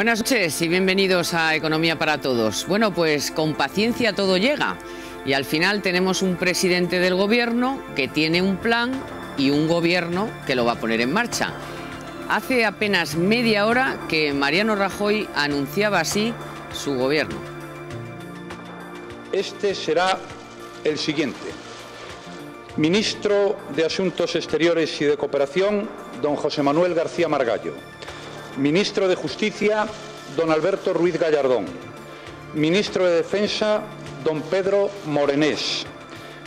Buenas noches y bienvenidos a Economía para Todos. Bueno, pues con paciencia todo llega y al final tenemos un presidente del gobierno que tiene un plan y un gobierno que lo va a poner en marcha. Hace apenas media hora que Mariano Rajoy anunciaba así su gobierno. Este será el siguiente. Ministro de Asuntos Exteriores y de Cooperación, don José Manuel García Margallo. Ministro de Justicia, don Alberto Ruiz Gallardón. Ministro de Defensa, don Pedro Morenés.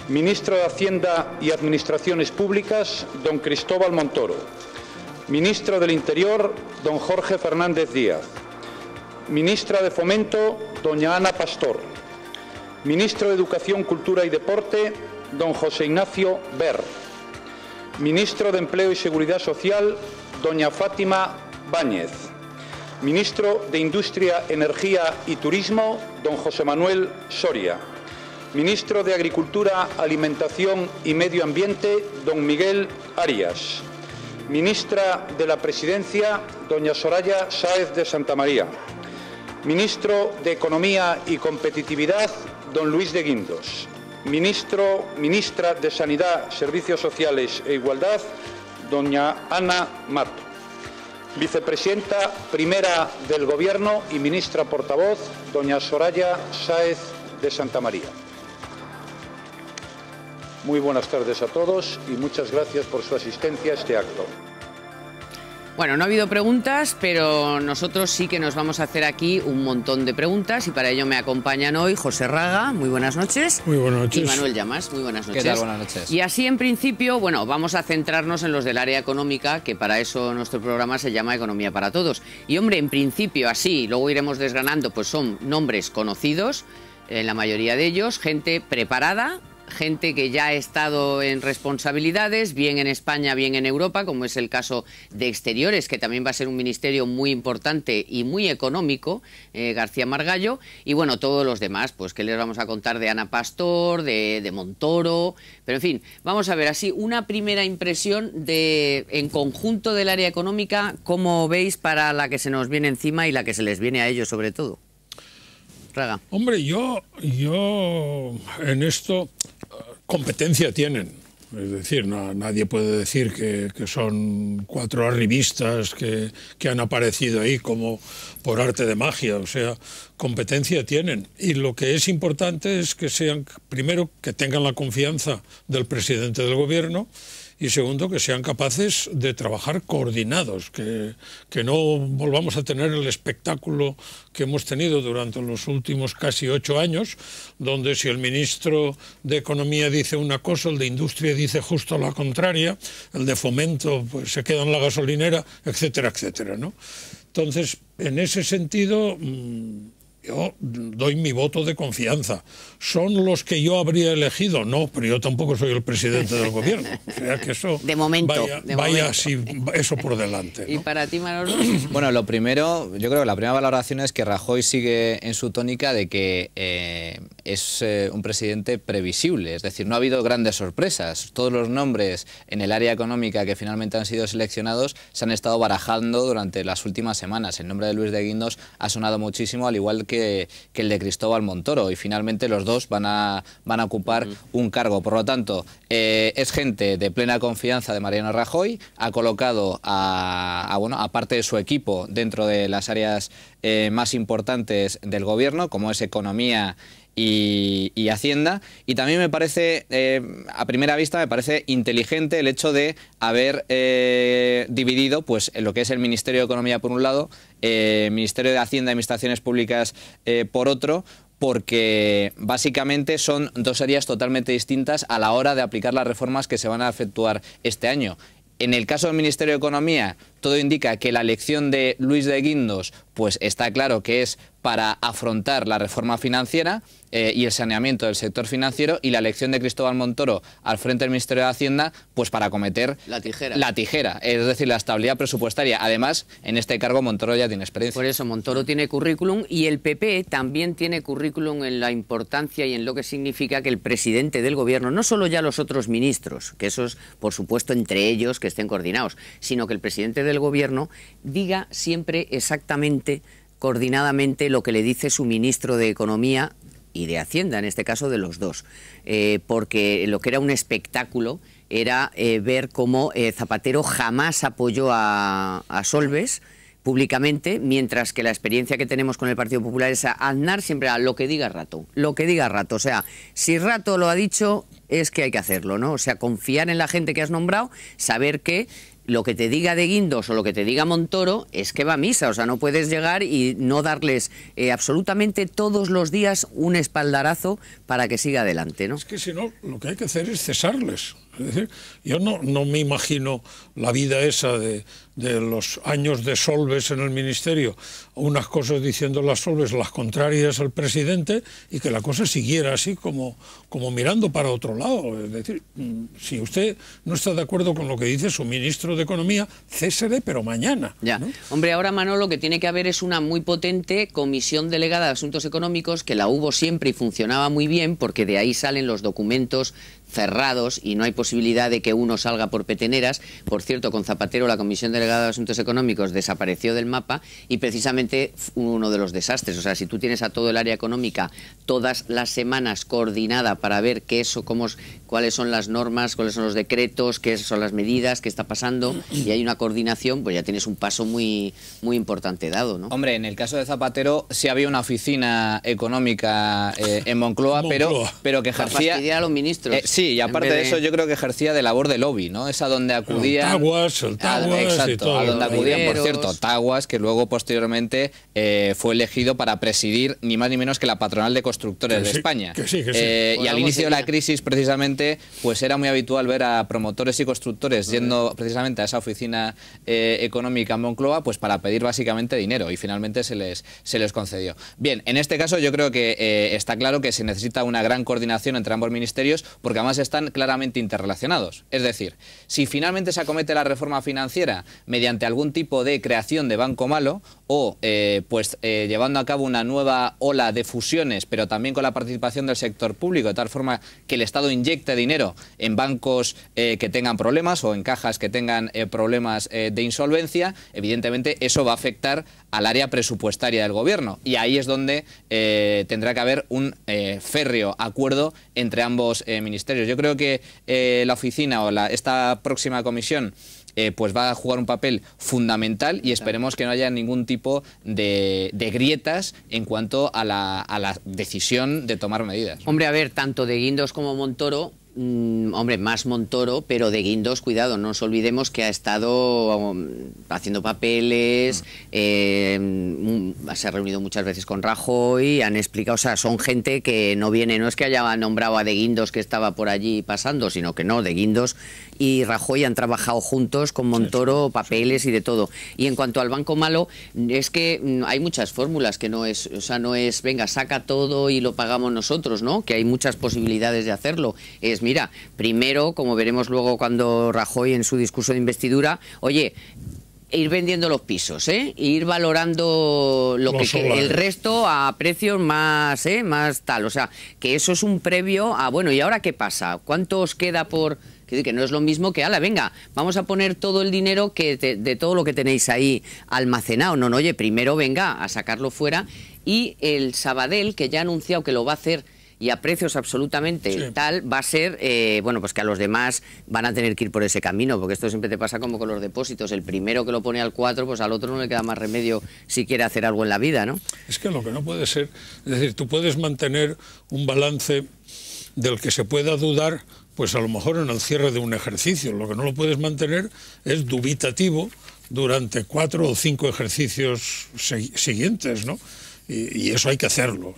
Ministro de Hacienda y Administraciones Públicas, don Cristóbal Montoro. Ministro del Interior, don Jorge Fernández Díaz. Ministra de Fomento, doña Ana Pastor. Ministro de Educación, Cultura y Deporte, don José Ignacio Ver. Ministro de Empleo y Seguridad Social, doña Fátima Báñez. Ministro de Industria, Energía y Turismo, don José Manuel Soria. Ministro de Agricultura, Alimentación y Medio Ambiente, don Miguel Arias. Ministra de la Presidencia, doña Soraya Sáez de Santamaría. Ministro de Economía y Competitividad, don Luis de Guindos. Ministra de Sanidad, Servicios Sociales e Igualdad, doña Ana Mato. Vicepresidenta primera del Gobierno y ministra portavoz, doña Soraya Sáez de Santamaría. Muy buenas tardes a todos y muchas gracias por su asistencia a este acto. Bueno, no ha habido preguntas, pero nosotros sí que nos vamos a hacer aquí un montón de preguntas y para ello me acompañan hoy José Raga, muy buenas noches. Muy buenas noches. Y Manuel Llamas, muy buenas noches. ¿Qué tal? Buenas noches. Y así en principio, bueno, vamos a centrarnos en los del área económica, que para eso nuestro programa se llama Economía para Todos. Y hombre, en principio así, luego iremos desgranando, pues son nombres conocidos, la mayoría de ellos, gente preparada, gente que ya ha estado en responsabilidades, bien en España, bien en Europa, como es el caso de Exteriores, que también va a ser un ministerio muy importante y muy económico, García Margallo, y bueno, todos los demás, pues que les vamos a contar de Ana Pastor, de Montoro, pero en fin, vamos a ver así una primera impresión de, en conjunto del área económica, cómo veis para la que se nos viene encima y la que se les viene a ellos sobre todo. Raga. Hombre, yo en esto competencia tienen. Es decir, nadie puede decir que son cuatro arribistas que han aparecido ahí como por arte de magia. O sea, competencia tienen. Y lo que es importante es que sean, primero, que tengan la confianza del presidente del gobierno y segundo, que sean capaces de trabajar coordinados, que no volvamos a tener el espectáculo que hemos tenido durante los últimos casi 8 años, donde si el ministro de Economía dice una cosa, el de Industria dice justo la contraria, el de Fomento pues se queda en la gasolinera, etcétera, etcétera, ¿no? Entonces, en ese sentido, yo doy mi voto de confianza. ¿Son los que yo habría elegido? No, pero yo tampoco soy el presidente del gobierno. O sea que eso de momento, vaya así, eso por delante, ¿no? ¿Y para ti, Manolo? Bueno, lo primero, yo creo que la primera valoración es que Rajoy sigue en su tónica de que es un presidente previsible. Es decir, no ha habido grandes sorpresas. Todos los nombres en el área económica que finalmente han sido seleccionados se han estado barajando durante las últimas semanas. El nombre de Luis de Guindos ha sonado muchísimo, al igual que el de Cristóbal Montoro, y finalmente los dos van a ocupar un cargo. Por lo tanto, es gente de plena confianza de Mariano Rajoy, ha colocado a parte de su equipo dentro de las áreas más importantes del gobierno, como es Economía y Hacienda, y también me parece, a primera vista, me parece inteligente el hecho de haber dividido pues, en lo que es el Ministerio de Economía por un lado, Ministerio de Hacienda y Administraciones Públicas por otro, porque básicamente son dos áreas totalmente distintas a la hora de aplicar las reformas que se van a efectuar este año. En el caso del Ministerio de Economía, todo indica que la elección de Luis de Guindos pues está claro que es para afrontar la reforma financiera y el saneamiento del sector financiero, y la elección de Cristóbal Montoro al frente del Ministerio de Hacienda pues para acometer la tijera, es decir, la estabilidad presupuestaria. Además, en este cargo Montoro ya tiene experiencia. Por eso Montoro tiene currículum y el PP también tiene currículum en la importancia y en lo que significa que el presidente del gobierno, no solo ya los otros ministros, que esos por supuesto entre ellos que estén coordinados, sino que el presidente del gobierno diga siempre exactamente coordinadamente lo que le dice su ministro de Economía y de Hacienda, en este caso de los dos, porque lo que era un espectáculo era ver cómo Zapatero jamás apoyó a Solbes públicamente, mientras que la experiencia que tenemos con el Partido Popular es a Aznar siempre a lo que diga Rato, o sea, si Rato lo ha dicho es que hay que hacerlo, ¿no? O sea, confiar en la gente que has nombrado, saber que lo que te diga de Guindos o lo que te diga Montoro es que va a misa, o sea, no puedes llegar y no darles absolutamente todos los días un espaldarazo para que siga adelante, ¿no? Es que si no, lo que hay que hacer es cesarles. Es decir, yo no me imagino la vida esa de los años de Solbes en el ministerio, unas cosas diciendo las Solbes, las contrarias al presidente, y que la cosa siguiera así como mirando para otro lado. Es decir, si usted no está de acuerdo con lo que dice su ministro de Economía, césele, pero mañana. Ya. ¿No? Hombre, ahora, Manolo, lo que tiene que haber es una muy potente comisión delegada de asuntos económicos, que la hubo siempre y funcionaba muy bien, porque de ahí salen los documentos cerrados y no hay posibilidad de que uno salga por peteneras. Por cierto, con Zapatero la Comisión Delegada de Asuntos Económicos desapareció del mapa y precisamente uno de los desastres. O sea, si tú tienes a todo el área económica todas las semanas coordinada para ver cuáles son las normas, cuáles son los decretos, qué son las medidas, qué está pasando, y hay una coordinación, pues ya tienes un paso muy, muy importante dado, ¿no? Hombre, en el caso de Zapatero sí había una oficina económica en Moncloa, pero que ejercía... Para fastidiar a los ministros. Sí, y aparte de eso yo creo que ejercía de labor de lobby, ¿no? Esa donde acudían... El Taguas exacto, y todo. A donde acudían, por cierto, Taguas, que luego posteriormente fue elegido para presidir ni más ni menos que la patronal de constructores de España. Y al inicio de la crisis, precisamente, pues era muy habitual ver a promotores y constructores yendo precisamente a esa oficina económica en Moncloa, pues para pedir básicamente dinero, y finalmente se les concedió. Bien, en este caso yo creo que está claro que se necesita una gran coordinación entre ambos ministerios, porque además están claramente interrelacionados. Es decir, si finalmente se acomete la reforma financiera mediante algún tipo de creación de banco malo o llevando a cabo una nueva ola de fusiones, pero también con la participación del sector público, de tal forma que el Estado inyecte dinero en bancos que tengan problemas o en cajas que tengan problemas de insolvencia, evidentemente eso va a afectar al área presupuestaria del gobierno, y ahí es donde tendrá que haber un férreo acuerdo entre ambos ministerios. Yo creo que la oficina o esta próxima comisión pues va a jugar un papel fundamental, y esperemos que no haya ningún tipo de grietas en cuanto a la decisión de tomar medidas. Hombre, a ver, tanto de Guindos como Montoro, hombre, más Montoro, pero de Guindos, cuidado, no nos olvidemos que ha estado haciendo papeles, se ha reunido muchas veces con Rajoy, han explicado, o sea, son gente que no viene, no es que haya nombrado a de Guindos que estaba por allí pasando, sino que no, de Guindos y Rajoy han trabajado juntos con Montoro, papeles y de todo. Y en cuanto al banco malo, es que hay muchas fórmulas, que no es, o sea, no es, venga, saca todo y lo pagamos nosotros, ¿no? Que hay muchas posibilidades de hacerlo. Es, mira, primero, como veremos luego cuando Rajoy en su discurso de investidura, oye, ir vendiendo los pisos, ir valorando el resto a precios más tal, o sea, que eso es un previo a, bueno, ¿y ahora qué pasa? ¿Cuánto os queda por...? Que no es lo mismo que, ala, venga, vamos a poner todo el dinero de todo lo que tenéis ahí almacenado. No, oye, primero venga a sacarlo fuera. Y el Sabadell, que ya ha anunciado que lo va a hacer y a precios absolutamente tal, va a ser, bueno, pues que a los demás van a tener que ir por ese camino, porque esto siempre te pasa como con los depósitos. El primero que lo pone al 4, pues al otro no le queda más remedio si quiere hacer algo en la vida, ¿no? Es que lo que no puede ser, es decir, tú puedes mantener un balance del que se pueda dudar, pues a lo mejor en el cierre de un ejercicio. Lo que no lo puedes mantener es dubitativo durante 4 o 5 ejercicios siguientes, ¿no? Y eso hay que hacerlo,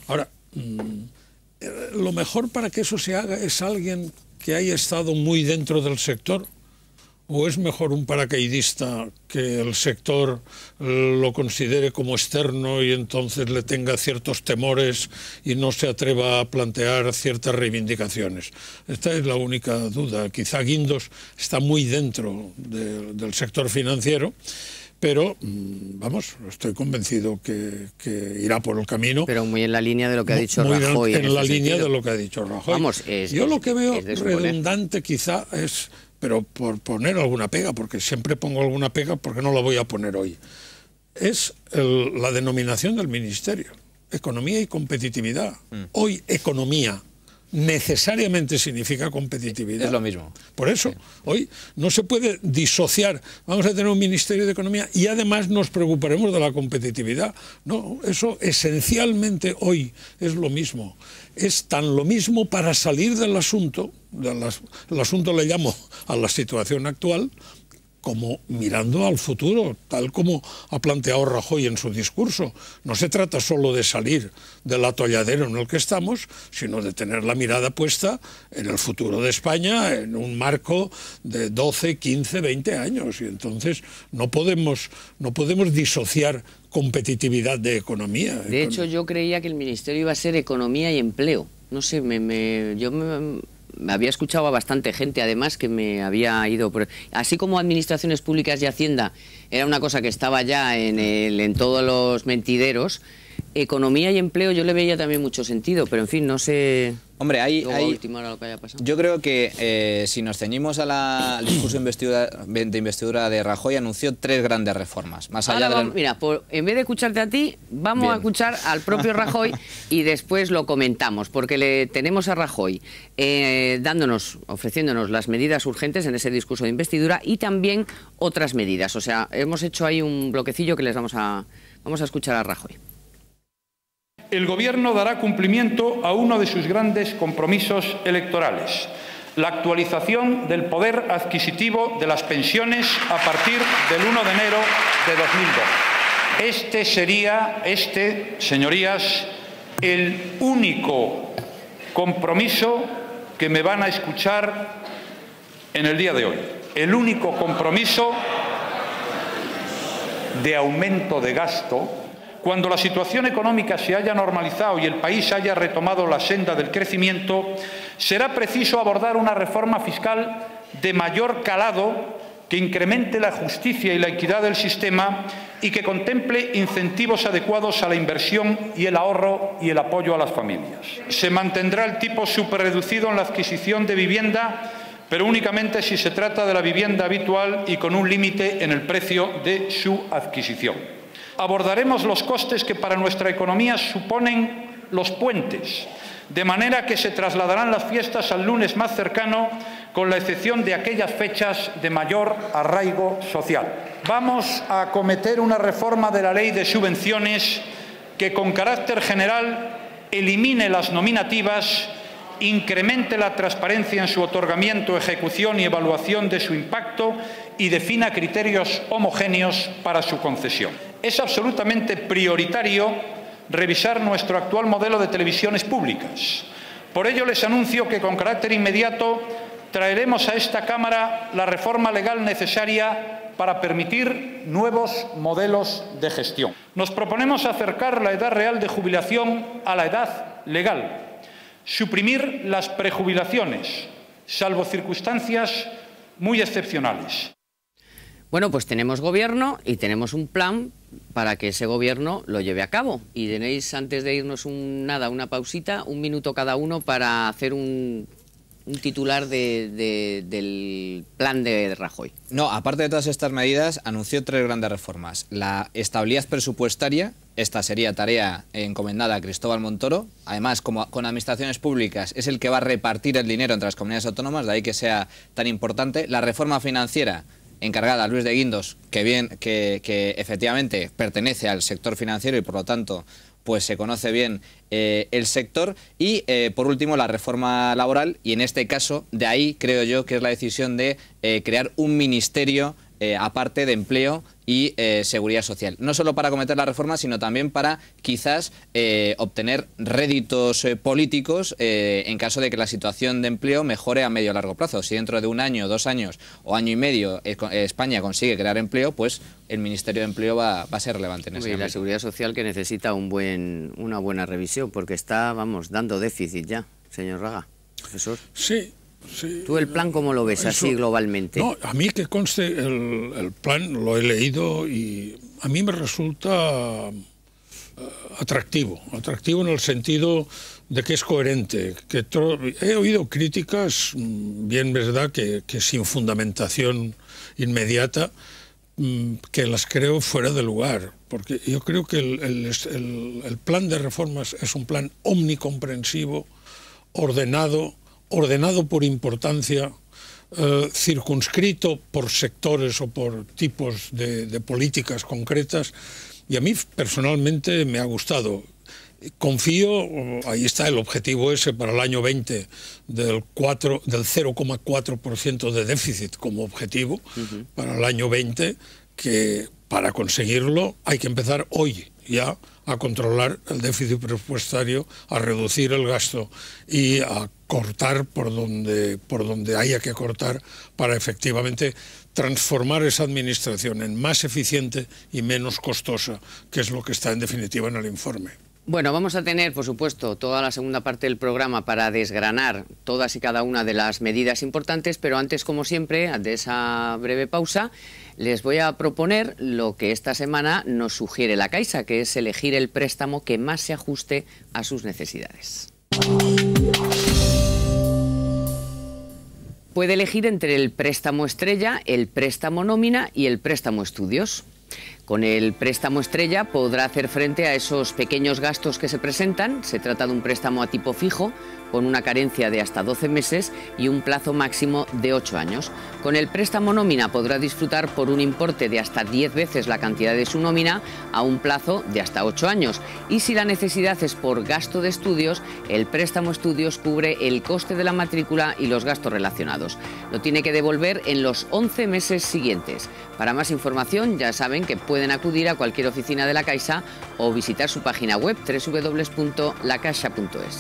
Ahora, lo mejor para que eso se haga es alguien que haya estado muy dentro del sector, ¿o es mejor un paracaidista que el sector lo considere como externo y entonces le tenga ciertos temores y no se atreva a plantear ciertas reivindicaciones? Esta es la única duda. Quizá Guindos está muy dentro del sector financiero, pero, vamos, estoy convencido que irá por el camino. Pero muy en la línea de lo que ha dicho Rajoy. En la línea de lo que ha dicho Rajoy. Vamos, yo lo que veo redundante quizá es, pero por poner alguna pega, porque siempre pongo alguna pega porque no la voy a poner hoy. es la denominación del ministerio. Economía y competitividad. Hoy economía necesariamente significa competitividad. Es lo mismo. Por eso, hoy no se puede disociar, vamos a tener un Ministerio de Economía y además nos preocuparemos de la competitividad. No, eso esencialmente hoy es lo mismo. Es tan lo mismo para salir del asunto, el asunto le llamo a la situación actual, como mirando al futuro, tal como ha planteado Rajoy en su discurso. No se trata solo de salir del atolladero en el que estamos, sino de tener la mirada puesta en el futuro de España, en un marco de 12, 15, 20 años. Y entonces no podemos disociar competitividad de economía. De hecho, yo creía que el ministerio iba a ser Economía y Empleo. No sé, yo me había escuchado a bastante gente, además, que me había ido así como Administraciones Públicas y Hacienda era una cosa que estaba ya en todos los mentideros. Economía y Empleo yo le veía también mucho sentido, pero en fin, no sé. Hombre, última hora lo que haya pasado. Yo creo que si nos ceñimos al discurso de investidura de Rajoy, anunció 3 grandes reformas. Más allá mira, en vez de escucharte a ti, vamos a escuchar al propio Rajoy y después lo comentamos, porque le tenemos a Rajoy ofreciéndonos las medidas urgentes en ese discurso de investidura y también otras medidas. O sea, hemos hecho ahí un bloquecillo que les vamos a escuchar a Rajoy. El Gobierno dará cumplimiento a uno de sus grandes compromisos electorales, la actualización del poder adquisitivo de las pensiones a partir del 1 de enero de 2002. Este sería, señorías, el único compromiso que me van a escuchar en el día de hoy. El único compromiso de aumento de gasto. Cuando la situación económica se haya normalizado y el país haya retomado la senda del crecimiento, será preciso abordar una reforma fiscal de mayor calado que incremente la justicia y la equidad del sistema y que contemple incentivos adecuados a la inversión y el ahorro y el apoyo a las familias. Se mantendrá el tipo superreducido en la adquisición de vivienda, pero únicamente si se trata de la vivienda habitual y con un límite en el precio de su adquisición. Abordaremos los costes que para nuestra economía suponen los puentes, de manera que se trasladarán las fiestas al lunes más cercano, con la excepción de aquellas fechas de mayor arraigo social. Vamos a acometer una reforma de la Ley de Subvenciones que, con carácter general, elimine las nominativas, incremente la transparencia en su otorgamiento, ejecución y evaluación de su impacto y defina criterios homogéneos para su concesión. Es absolutamente prioritario revisar nuestro actual modelo de televisiones públicas. Por ello, les anuncio que con carácter inmediato traeremos a esta Cámara la reforma legal necesaria para permitir nuevos modelos de gestión. Nos proponemos acercar la edad real de jubilación a la edad legal, suprimir las prejubilaciones, salvo circunstancias muy excepcionales. Bueno, pues tenemos gobierno y tenemos un plan para que ese gobierno lo lleve a cabo. Y tenéis, antes de irnos una pausita, 1 minuto cada uno para hacer un titular del plan de Rajoy. No, aparte de todas estas medidas, anunció 3 grandes reformas. La estabilidad presupuestaria, esta sería tarea encomendada a Cristóbal Montoro. Además, como con administraciones públicas, es el que va a repartir el dinero entre las comunidades autónomas, de ahí que sea tan importante. La reforma financiera, encargada a Luis de Guindos, que efectivamente pertenece al sector financiero y por lo tanto pues se conoce bien el sector. Y por último la reforma laboral, y en este caso de ahí creo yo que es la decisión de crear un ministerio aparte de empleo y seguridad social. No solo para acometer la reforma, sino también para quizás obtener réditos políticos en caso de que la situación de empleo mejore a medio o largo plazo. Si dentro de 1 año, 2 años o año y medio España consigue crear empleo, pues el Ministerio de Empleo va a ser relevante en ese ámbito. Y la seguridad social, que necesita una buena revisión, porque está, dando déficit ya, señor Raga. Profesor. Sí. Sí, ¿Tú el plan cómo lo ves así globalmente? No, a mí que conste, el plan lo he leído y a mí me resulta atractivo en el sentido de que es coherente. He oído críticas, bien verdad que sin fundamentación inmediata, que las creo fuera de lugar. porque yo creo que el plan de reformas es un plan omnicomprensivo, ordenado por importancia, circunscrito por sectores o por tipos de políticas concretas, y a mí personalmente me ha gustado. Confío, ahí está el objetivo ese para el año 20 del 0,4% de déficit como objetivo para el año 20, que para conseguirlo hay que empezar hoy ya a controlar el déficit presupuestario, a reducir el gasto y a cortar por donde haya que cortar para efectivamente transformar esa administración en más eficiente y menos costosa, que es lo que está en definitiva en el informe. Bueno, vamos a tener, por supuesto, toda la segunda parte del programa para desgranar todas y cada una de las medidas importantes, pero antes, como siempre, de esa breve pausa, les voy a proponer lo que esta semana nos sugiere la Caixa, que es elegir el préstamo que más se ajuste a sus necesidades. Puede elegir entre el préstamo estrella, el préstamo nómina y el préstamo estudios. Con el préstamo estrella podrá hacer frente a esos pequeños gastos que se presentan. Se trata de un préstamo a tipo fijo, con una carencia de hasta 12 meses y un plazo máximo de 8 años. Con el préstamo nómina podrá disfrutar por un importe de hasta 10 veces la cantidad de su nómina a un plazo de hasta 8 años. Y si la necesidad es por gasto de estudios, el préstamo estudios cubre el coste de la matrícula y los gastos relacionados. Lo tiene que devolver en los 11 meses siguientes. Para más información, ya saben que pueden acudir a cualquier oficina de la Caixa o visitar su página web www.lacaixa.es.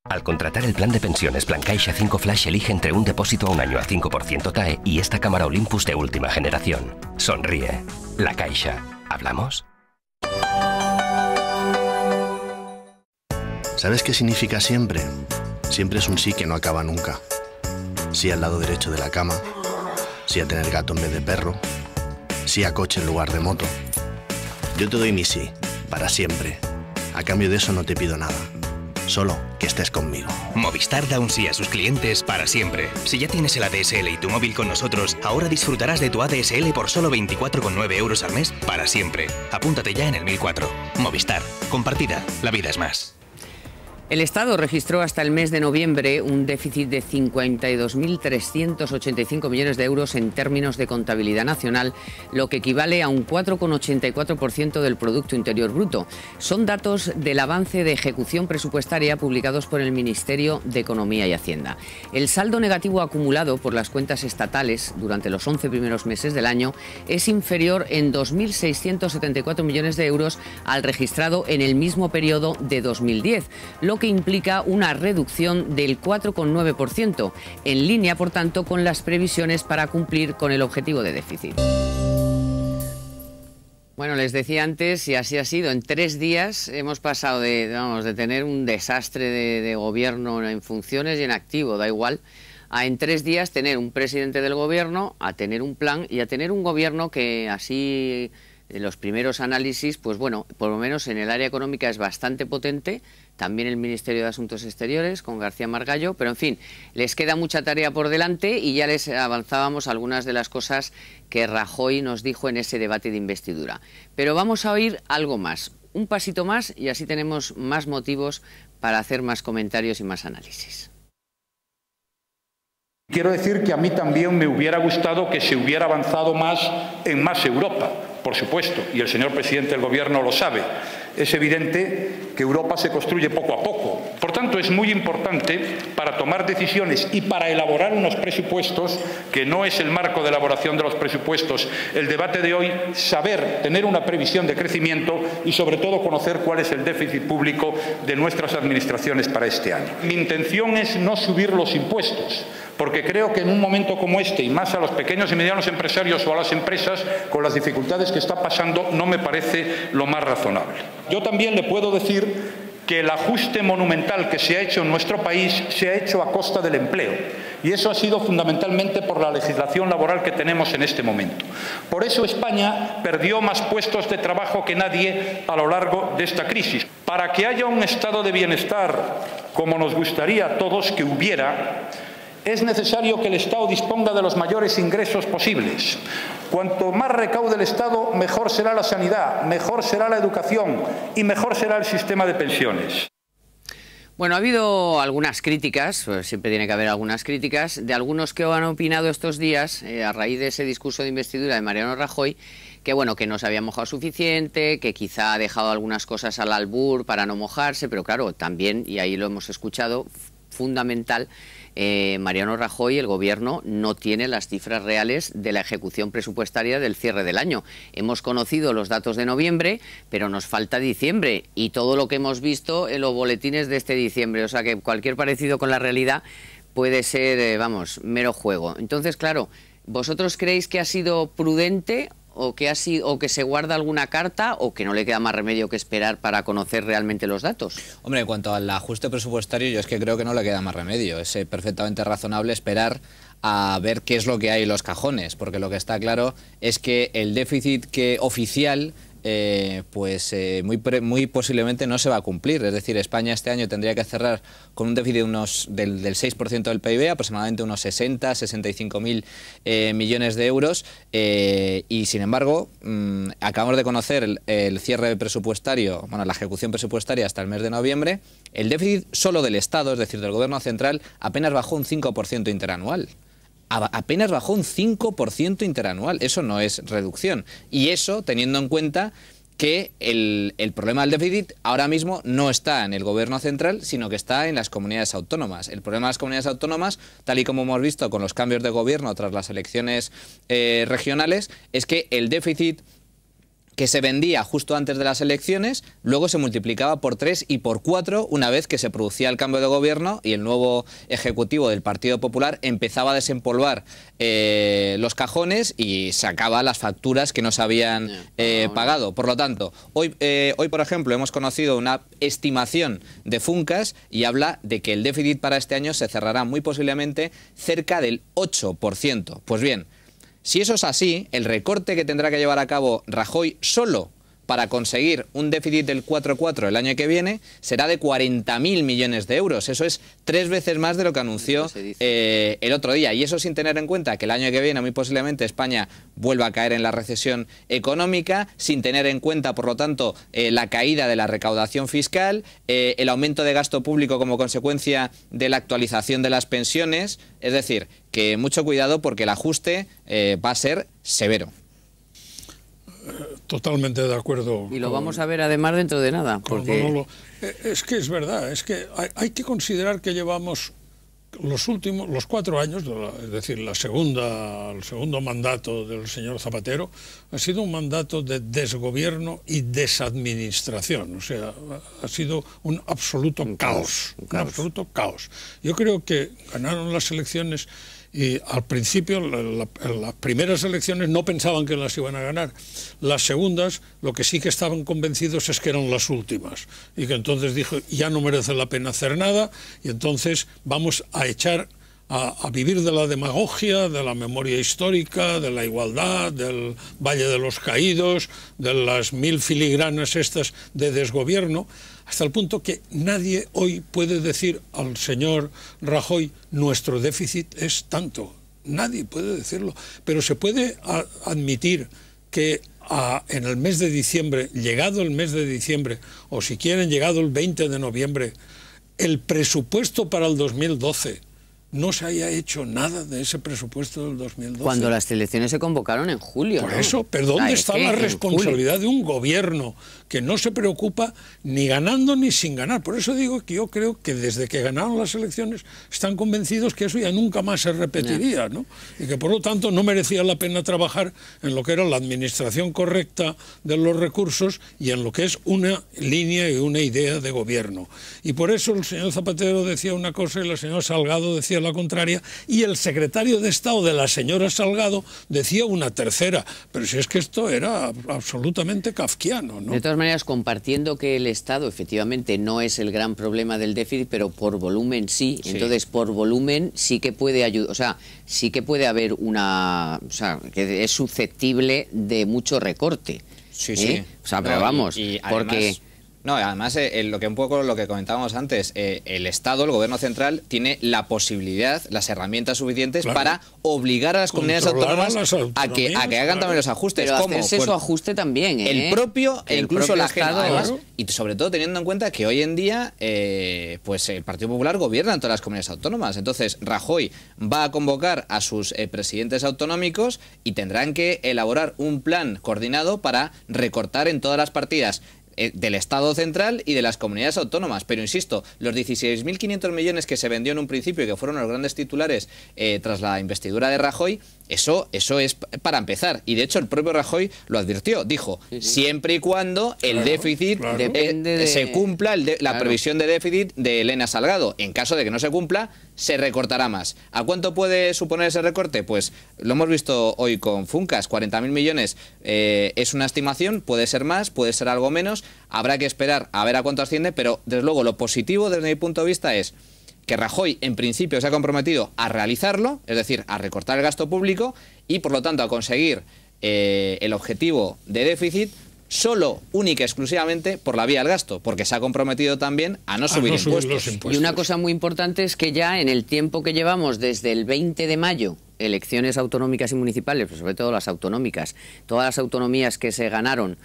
Al contratar el plan de pensiones Plan Caixa 5 Flash, elige entre un depósito a un año a 5% TAE y esta cámara Olympus de última generación. Sonríe. La Caixa. ¿Hablamos? ¿Sabes qué significa siempre? Siempre es un sí que no acaba nunca. Sí al lado derecho de la cama, sí a tener gato en vez de perro, sí a coche en lugar de moto. Yo te doy mi sí, para siempre. A cambio de eso no te pido nada. Solo que estés conmigo. Movistar da un sí a sus clientes para siempre. Si ya tienes el ADSL y tu móvil con nosotros, ahora disfrutarás de tu ADSL por solo 24,9 € al mes para siempre. Apúntate ya en el 1004. Movistar. Compartida. La vida es más. El Estado registró hasta el mes de noviembre un déficit de 52.385 millones de euros en términos de contabilidad nacional, lo que equivale a un 4,84% del Producto Interior Bruto. Son datos del avance de ejecución presupuestaria publicados por el Ministerio de Economía y Hacienda. El saldo negativo acumulado por las cuentas estatales durante los 11 primeros meses del año es inferior en 2.674 millones de euros al registrado en el mismo periodo de 2010, lo que implica una reducción del 4,9%, en línea, por tanto, con las previsiones para cumplir con el objetivo de déficit. Bueno, les decía antes, y así ha sido, en 3 días hemos pasado de tener un desastre de gobierno en funciones y en activo, da igual, a en 3 días tener un presidente del gobierno, a tener un plan y a tener un gobierno que así... los primeros análisis, pues bueno, por lo menos en el área económica es bastante potente, también el Ministerio de Asuntos Exteriores con García Margallo, pero en fin, les queda mucha tarea por delante y ya les avanzábamos algunas de las cosas que Rajoy nos dijo en ese debate de investidura. Pero vamos a oír algo más, un pasito más, y así tenemos más motivos para hacer más comentarios y más análisis. Quiero decir que a mí también me hubiera gustado que se hubiera avanzado más en más Europa, por supuesto, y el señor presidente del Gobierno lo sabe. Es evidente que Europa se construye poco a poco. Por tanto, es muy importante para tomar decisiones y para elaborar unos presupuestos, que no es el marco de elaboración de los presupuestos el debate de hoy, saber tener una previsión de crecimiento y, sobre todo, conocer cuál es el déficit público de nuestras administraciones para este año. Mi intención es no subir los impuestos, porque creo que en un momento como este, y más a los pequeños y medianos empresarios o a las empresas, con las dificultades que está pasando, no me parece lo más razonable. Yo también le puedo decir que el ajuste monumental que se ha hecho en nuestro país se ha hecho a costa del empleo. Y eso ha sido fundamentalmente por la legislación laboral que tenemos en este momento. Por eso España perdió más puestos de trabajo que nadie a lo largo de esta crisis. Para que haya un estado de bienestar, como nos gustaría a todos que hubiera, es necesario que el Estado disponga de los mayores ingresos posibles. Cuanto más recaude el Estado, mejor será la sanidad, mejor será la educación y mejor será el sistema de pensiones. Bueno, ha habido algunas críticas, pues siempre tiene que haber algunas críticas, de algunos que han opinado estos días, a raíz de ese discurso de investidura de Mariano Rajoy, que bueno, que no se había mojado suficiente, que quizá ha dejado algunas cosas al albur para no mojarse, pero claro, también, y ahí lo hemos escuchado, fundamental, Mariano Rajoy, el Gobierno, no tiene las cifras reales de la ejecución presupuestaria del cierre del año. Hemos conocido los datos de noviembre, pero nos falta diciembre y todo lo que hemos visto en los boletines de este diciembre. O sea que cualquier parecido con la realidad puede ser, vamos, mero juego. Entonces, claro, ¿vosotros creéis que ha sido prudente o que se guarda alguna carta o que no le queda más remedio que esperar para conocer realmente los datos? Hombre, en cuanto al ajuste presupuestario, yo es que creo que no le queda más remedio. Es perfectamente razonable esperar a ver qué es lo que hay en los cajones, porque lo que está claro es que el déficit oficial muy posiblemente no se va a cumplir. Es decir, España este año tendría que cerrar con un déficit del 6% del PIB, aproximadamente unos 65.000 millones de euros, y sin embargo acabamos de conocer el cierre presupuestario, bueno, la ejecución presupuestaria hasta el mes de noviembre. El déficit solo del Estado, es decir, del Gobierno central, apenas bajó un 5% interanual. Apenas bajó un 5% interanual. Eso no es reducción. Y eso teniendo en cuenta que el problema del déficit ahora mismo no está en el Gobierno central, sino que está en las comunidades autónomas. El problema de las comunidades autónomas, tal y como hemos visto con los cambios de gobierno tras las elecciones regionales, es que el déficit que se vendía justo antes de las elecciones, luego se multiplicaba por 3 y por 4 una vez que se producía el cambio de gobierno y el nuevo ejecutivo del Partido Popular empezaba a desempolvar los cajones y sacaba las facturas que no se habían pagado. Por lo tanto, hoy por ejemplo, hemos conocido una estimación de Funcas y habla de que el déficit para este año se cerrará muy posiblemente cerca del 8%. Pues bien, si eso es así, el recorte que tendrá que llevar a cabo Rajoy solo para conseguir un déficit del 4,4 el año que viene será de 40.000 millones de euros. Eso es 3 veces más de lo que anunció el otro día. Y eso sin tener en cuenta que el año que viene muy posiblemente España vuelva a caer en la recesión económica, sin tener en cuenta, por lo tanto, la caída de la recaudación fiscal, el aumento de gasto público como consecuencia de la actualización de las pensiones. Es decir, que mucho cuidado porque el ajuste va a ser severo. Totalmente de acuerdo. Y lo vamos a ver además dentro de nada. Porque... Es que es verdad, es que hay que considerar que llevamos los 4 años, es decir, el segundo mandato del señor Zapatero, ha sido un mandato de desgobierno y desadministración. O sea, ha sido un absoluto caos. Un absoluto caos. Yo creo que ganaron las elecciones. Y al principio, las primeras elecciones no pensaban que las iban a ganar. Las segundas, lo que sí que estaban convencidos es que eran las últimas. Y que entonces dijo, ya no merece la pena hacer nada, y entonces vamos a echar a vivir de la demagogia, de la memoria histórica, de la igualdad, del Valle de los Caídos, de las 1000 filigranas estas de desgobierno, hasta el punto que nadie hoy puede decir al señor Rajoy, nuestro déficit es tanto. Nadie puede decirlo, pero se puede admitir que en el mes de diciembre, llegado el mes de diciembre, o si quieren llegado el 20 de noviembre, el presupuesto para el 2012 no se haya hecho nada de ese presupuesto del 2012. Cuando las elecciones se convocaron en julio. Por eso, pero ¿dónde está la responsabilidad de un gobierno que no se preocupa ni ganando ni sin ganar? Por eso digo que yo creo que desde que ganaron las elecciones están convencidos que eso ya nunca más se repetiría, ¿no? Y que por lo tanto no merecía la pena trabajar en lo que era la administración correcta de los recursos y en lo que es una línea y una idea de gobierno. Y por eso el señor Zapatero decía una cosa y la señora Salgado decía la contraria, y el secretario de Estado de la señora Salgado decía una tercera. Pero si es que esto era absolutamente kafkiano, ¿no? De todas maneras, compartiendo que el Estado efectivamente no es el gran problema del déficit, pero por volumen sí. Entonces por volumen sí que puede ayudar, o sea, sí que puede haber una, o sea, que es susceptible de mucho recorte. Sí. O sea, pero vamos, y además, porque No, además, un poco lo que comentábamos antes, el Estado, el Gobierno central, tiene la posibilidad, las herramientas suficientes para obligar a las comunidades autónomas a que hagan también los ajustes. Pero hacerse su ajuste también, el propio e incluso la ajeno, además, y sobre todo teniendo en cuenta que hoy en día pues el Partido Popular gobierna en todas las comunidades autónomas. Entonces, Rajoy va a convocar a sus presidentes autonómicos y tendrán que elaborar un plan coordinado para recortar en todas las partidas del Estado central y de las comunidades autónomas. Pero insisto, los 16.500 millones que se vendió en un principio y que fueron los grandes titulares tras la investidura de Rajoy, eso es para empezar. Y de hecho el propio Rajoy lo advirtió. Dijo, siempre y cuando el déficit se cumpla, la previsión de déficit de Elena Salgado. En caso de que no se cumpla, se recortará más. ¿A cuánto puede suponer ese recorte? Pues lo hemos visto hoy con Funcas, 40.000 millones es una estimación, puede ser más, puede ser algo menos, habrá que esperar a ver a cuánto asciende, pero desde luego lo positivo desde mi punto de vista es que Rajoy en principio se ha comprometido a realizarlo, es decir, a recortar el gasto público y por lo tanto a conseguir el objetivo de déficit solo, única y exclusivamente por la vía del gasto, porque se ha comprometido también a no subir impuestos. Y una cosa muy importante es que ya en el tiempo que llevamos desde el 20 de mayo, elecciones autonómicas y municipales, pero sobre todo las autonómicas, todas las autonomías que se ganaron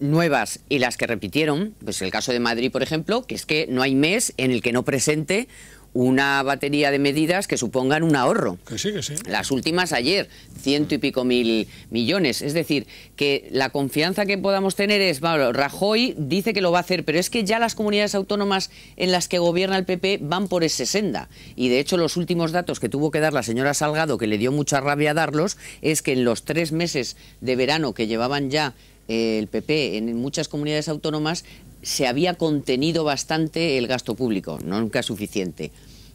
nuevas y las que repitieron, pues el caso de Madrid, por ejemplo, que es que no hay mes en el que no presente una batería de medidas que supongan un ahorro. Que sí. Las últimas ayer, 100 y pico mil millones. Es decir, que la confianza que podamos tener es, bueno, Rajoy dice que lo va a hacer, pero es que ya las comunidades autónomas en las que gobierna el PP van por esa senda. Y de hecho los últimos datos que tuvo que dar la señora Salgado, que le dio mucha rabia darlos, es que en los 3 meses de verano que llevaban ya el PP en muchas comunidades autónomas se había contenido bastante el gasto público, no nunca suficiente.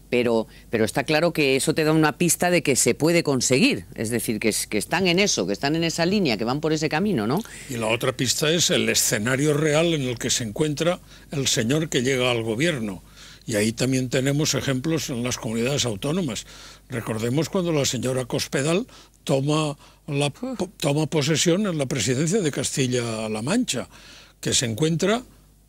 Pero está claro que eso te da una pista de que se puede conseguir, es decir, que están en eso, que están en esa línea, que van por ese camino, ¿no? Y la otra pista es el escenario real en el que se encuentra el señor que llega al gobierno. Y ahí también tenemos ejemplos en las comunidades autónomas. Recordemos cuando la señora Cospedal toma posesión en la presidencia de Castilla-La Mancha, que se encuentra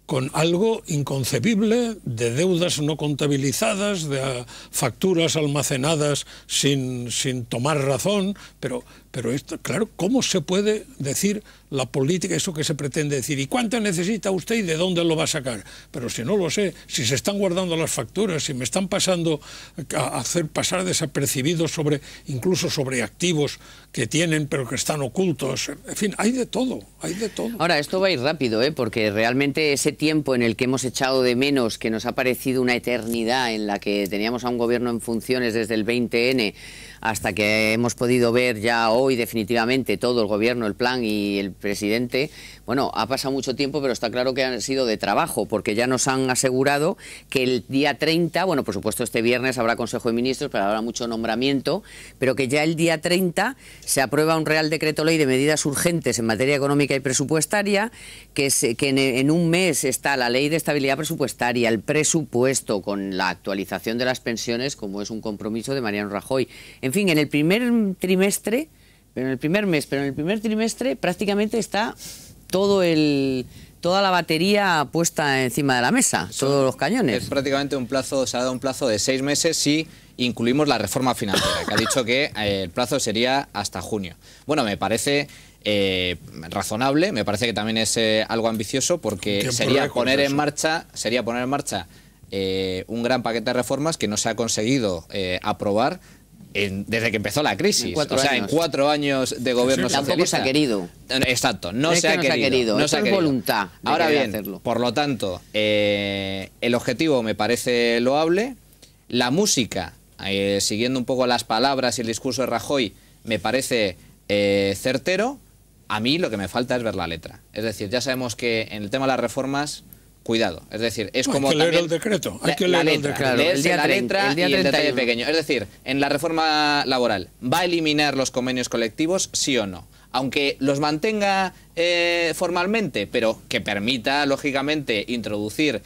con algo inconcebible de deudas no contabilizadas, de facturas almacenadas sin tomar razón, pero esto, claro, ¿cómo se puede decir la política, eso que se pretende decir? ¿Y cuánto necesita usted y de dónde lo va a sacar? Pero si no lo sé, si se están guardando las facturas, si me están pasando a hacer pasar desapercibidos incluso sobre activos que tienen pero que están ocultos, en fin, hay de todo, hay de todo. Ahora, esto va a ir rápido, porque realmente ese tiempo en el que hemos echado de menos, que nos ha parecido una eternidad, en la que teníamos a un gobierno en funciones desde el 20N hasta que hemos podido ver ya hoy definitivamente todo el gobierno, el plan y el presidente, bueno, ha pasado mucho tiempo, pero está claro que han sido de trabajo, porque ya nos han asegurado que el día 30, bueno, por supuesto este viernes habrá Consejo de Ministros, pero habrá mucho nombramiento, pero que ya el día 30 se aprueba un Real Decreto Ley de medidas urgentes en materia económica y presupuestaria, que en un mes está la Ley de Estabilidad Presupuestaria, el presupuesto con la actualización de las pensiones, como es un compromiso de Mariano Rajoy. En fin, en el primer trimestre, pero en el primer mes, pero en el primer trimestre prácticamente está toda la batería puesta encima de la mesa, todos los cañones. Es prácticamente se ha dado un plazo de 6 meses si incluimos la reforma financiera, que ha dicho que el plazo sería hasta junio. Bueno, me parece razonable, me parece que también es algo ambicioso, porque sería poner en marcha un gran paquete de reformas que no se ha conseguido aprobar desde que empezó la crisis. En 4 años de gobierno socialista. Tampoco se ha querido. Exacto, no se ha querido. No se ha querido. Voluntad. Ahora bien, hacerlo. Por lo tanto, el objetivo me parece loable. La música, siguiendo un poco las palabras y el discurso de Rajoy, me parece certero. A mí lo que me falta es ver la letra. Es decir, ya sabemos que en el tema de las reformas, cuidado, es decir, es como hay que leer el decreto, hay que leer el decreto. Claro, leerse la letra y el detalle pequeño. Es decir, en la reforma laboral, ¿va a eliminar los convenios colectivos, sí o no? Aunque los mantenga formalmente, pero que permita, lógicamente, introducir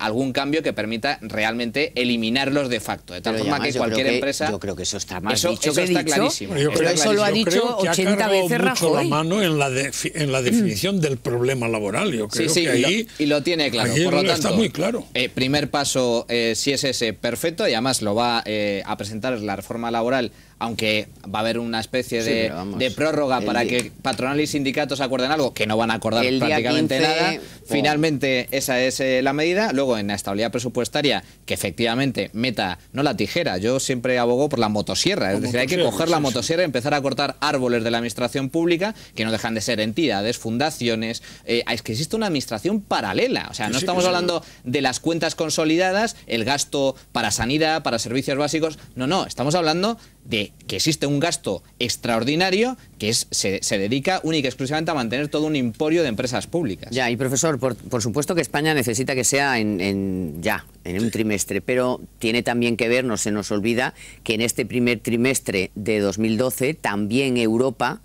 algún cambio que permita realmente eliminarlos de facto, de tal Pero forma además, que cualquier empresa... Yo creo que eso está más Eso dicho que está dicho. clarísimo. Pero eso lo ha dicho 80 veces Rajoy. Rajoy. La mano en la definición del problema laboral. Yo creo sí, que ahí... y lo tiene claro. Por lo tanto, está muy claro. Primer paso, si es ese, perfecto, y además lo va a presentar la reforma laboral, aunque va a haber una especie de prórroga para que patronal y sindicatos acuerden algo, que no van a acordar prácticamente nada. Finalmente, esa es la medida. Luego, en la estabilidad presupuestaria, que efectivamente meta, no la tijera, yo siempre abogo por la motosierra, es decir, hay que coger la motosierra y empezar a cortar árboles de la administración pública, que no dejan de ser entidades, fundaciones. Es que existe una administración paralela, o sea, no estamos hablando de las cuentas consolidadas, el gasto para sanidad, para servicios básicos, no, estamos hablando de que existe un gasto extraordinario que se dedica única y exclusivamente a mantener todo un emporio de empresas públicas. Ya, y profesor, por supuesto que España necesita que sea en un trimestre, pero tiene también que ver, no se nos olvida, que en este primer trimestre de 2012 también Europa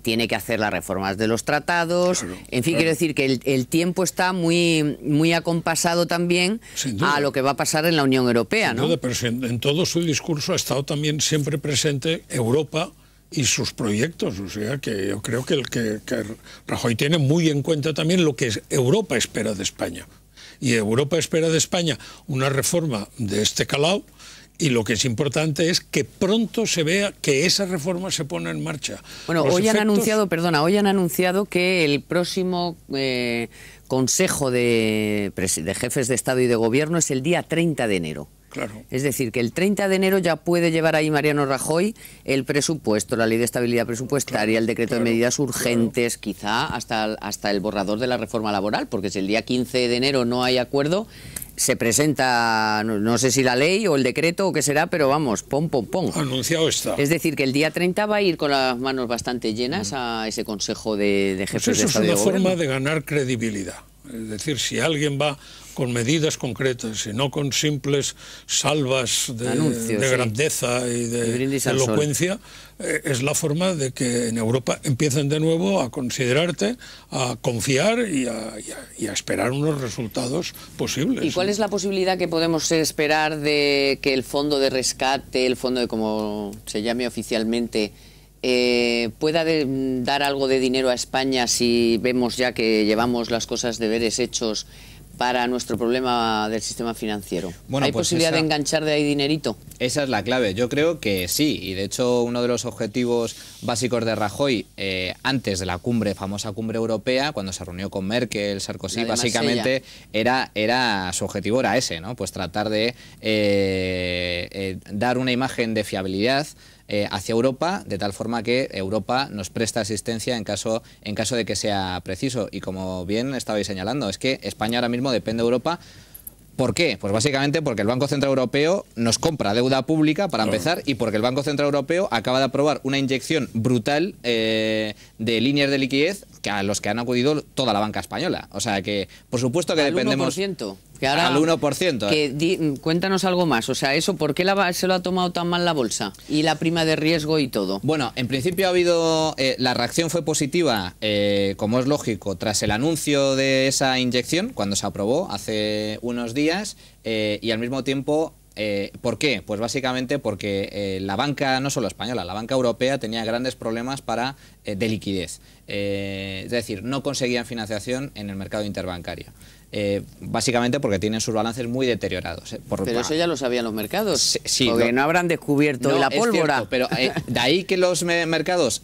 tiene que hacer las reformas de los tratados, en fin, quiero decir que el tiempo está muy acompasado también a lo que va a pasar en la Unión Europea, ¿no? Pero en todo su discurso ha estado también siempre presente Europa y sus proyectos, o sea que yo creo que Rajoy tiene muy en cuenta también lo que Europa espera de España. Y Europa espera de España una reforma de este calado. Y lo que es importante es que pronto se vea que esa reforma se pone en marcha. Bueno, hoy han anunciado que el próximo Consejo de Jefes de Estado y de Gobierno es el día 30 de enero. Claro. Es decir, que el 30 de enero ya puede llevar ahí Mariano Rajoy el presupuesto, la ley de estabilidad presupuestaria, el decreto de medidas urgentes, quizá hasta el borrador de la reforma laboral, porque si el día 15 de enero no hay acuerdo, se presenta, no sé si la ley o el decreto o qué será, pero vamos, pom. Anunciado está. Es decir, que el día 30 va a ir con las manos bastante llenas a ese Consejo de Jefes de Estado y de Gobierno. Eso es una forma de ganar credibilidad. Es decir, si alguien va con medidas concretas y no con simples salvas de grandeza y de elocuencia, es la forma de que en Europa empiecen de nuevo a considerarte, a confiar y a esperar unos resultados posibles. ¿Y cuál es la posibilidad que podemos esperar de que el fondo de rescate, el fondo de como se llame oficialmente, pueda dar algo de dinero a España si vemos ya que llevamos las cosas deberes hechos para nuestro problema del sistema financiero? Bueno, ¿Hay posibilidad de enganchar de ahí dinerito? Esa es la clave. Yo creo que sí, y de hecho uno de los objetivos básicos de Rajoy antes de la famosa cumbre europea, cuando se reunió con Merkel, Sarkozy, básicamente su objetivo era ese, ¿no? Pues tratar de dar una imagen de fiabilidad hacia Europa, de tal forma que Europa nos presta asistencia en caso de que sea preciso. Y como bien estabais señalando, es que España ahora mismo depende de Europa. ¿Por qué? Pues básicamente porque el Banco Central Europeo nos compra deuda pública, para empezar, y porque el Banco Central Europeo acaba de aprobar una inyección brutal de líneas de liquidez a los que han acudido toda la banca española. O sea que, por supuesto que dependemos... 1%. Que ahora, al 1%. Cuéntanos algo más. O sea, eso, ¿por qué se lo ha tomado tan mal la bolsa? Y la prima de riesgo y todo. Bueno, en principio ha habido... la reacción fue positiva, como es lógico, tras el anuncio de esa inyección, cuando se aprobó hace unos días, y al mismo tiempo... ¿Por qué? Pues básicamente porque la banca, no solo española, la banca europea tenía grandes problemas de liquidez. Es decir, no conseguían financiación en el mercado interbancario. Básicamente porque tienen sus balances muy deteriorados. Pero eso ya lo sabían los mercados, sí, porque no habrán descubierto la pólvora. Cierto, pero de ahí que los mercados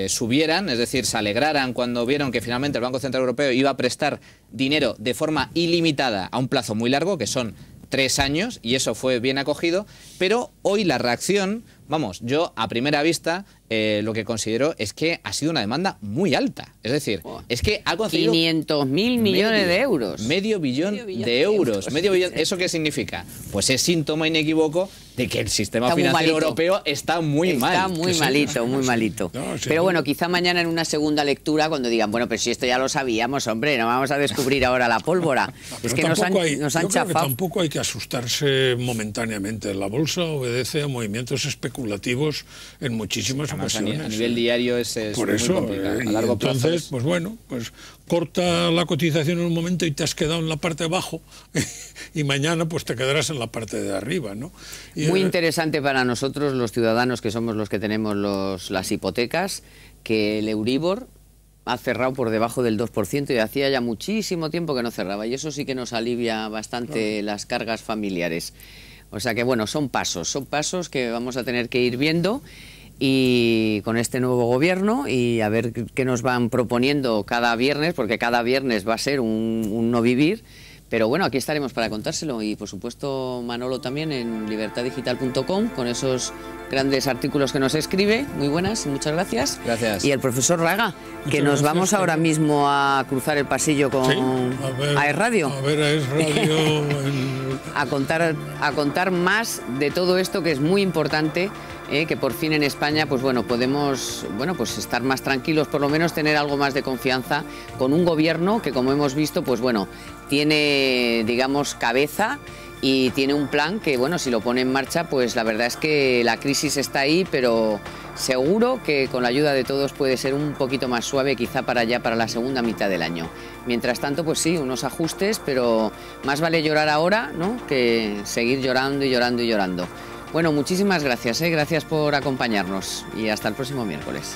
subieran, es decir, se alegraran cuando vieron que finalmente el Banco Central Europeo iba a prestar dinero de forma ilimitada a un plazo muy largo, que son 3 años, y eso fue bien acogido, pero hoy la reacción, vamos, yo a primera vista lo que considero es que ha sido una demanda muy alta. Es decir, es que ha conseguido 500.000 millones de euros. Medio billón de euros. Medio billón. ¿Eso qué significa? Pues es síntoma inequívoco de que el sistema financiero europeo está muy mal. Está muy malito, muy malito. Pero bueno, quizá mañana en una segunda lectura, cuando digan, bueno, pero si esto ya lo sabíamos, hombre, no vamos a descubrir ahora la pólvora. Es que nos han chafado. Creo que tampoco hay que asustarse momentáneamente. La bolsa obedece a movimientos especulativos en muchísimas además ocasiones. a nivel diario es Por muy eso, complicado. y A largo plazo entonces, pues bueno, pues corta la cotización en un momento y te has quedado en la parte de abajo y mañana pues te quedarás en la parte de arriba, ¿no? Y, muy interesante para nosotros, los ciudadanos que somos los que tenemos las hipotecas, que el Euribor ha cerrado por debajo del 2% y hacía ya muchísimo tiempo que no cerraba, y eso sí que nos alivia bastante las cargas familiares. O sea que bueno, son pasos que vamos a tener que ir viendo, y con este nuevo gobierno, y a ver qué nos van proponiendo cada viernes, porque cada viernes va a ser un no vivir. Pero bueno, aquí estaremos para contárselo, y por supuesto Manolo también en libertaddigital.com con esos grandes artículos que nos escribe. Muy buenas, muchas gracias. Gracias. Y el profesor Raga, que nos vamos ahora mismo a cruzar el pasillo con AES Radio. A ver, AES Radio. a contar más de todo esto, que es muy importante. Que por fin en España pues bueno, podemos pues estar más tranquilos, por lo menos tener algo más de confianza con un gobierno que, como hemos visto, pues bueno, tiene, digamos, cabeza y tiene un plan que, bueno, si lo pone en marcha, pues la verdad es que la crisis está ahí, pero seguro que con la ayuda de todos puede ser un poquito más suave, quizá para la segunda mitad del año. Mientras tanto, pues sí, unos ajustes, pero más vale llorar ahora, ¿no?, que seguir llorando y llorando y llorando. Bueno, muchísimas gracias, gracias por acompañarnos, y hasta el próximo miércoles.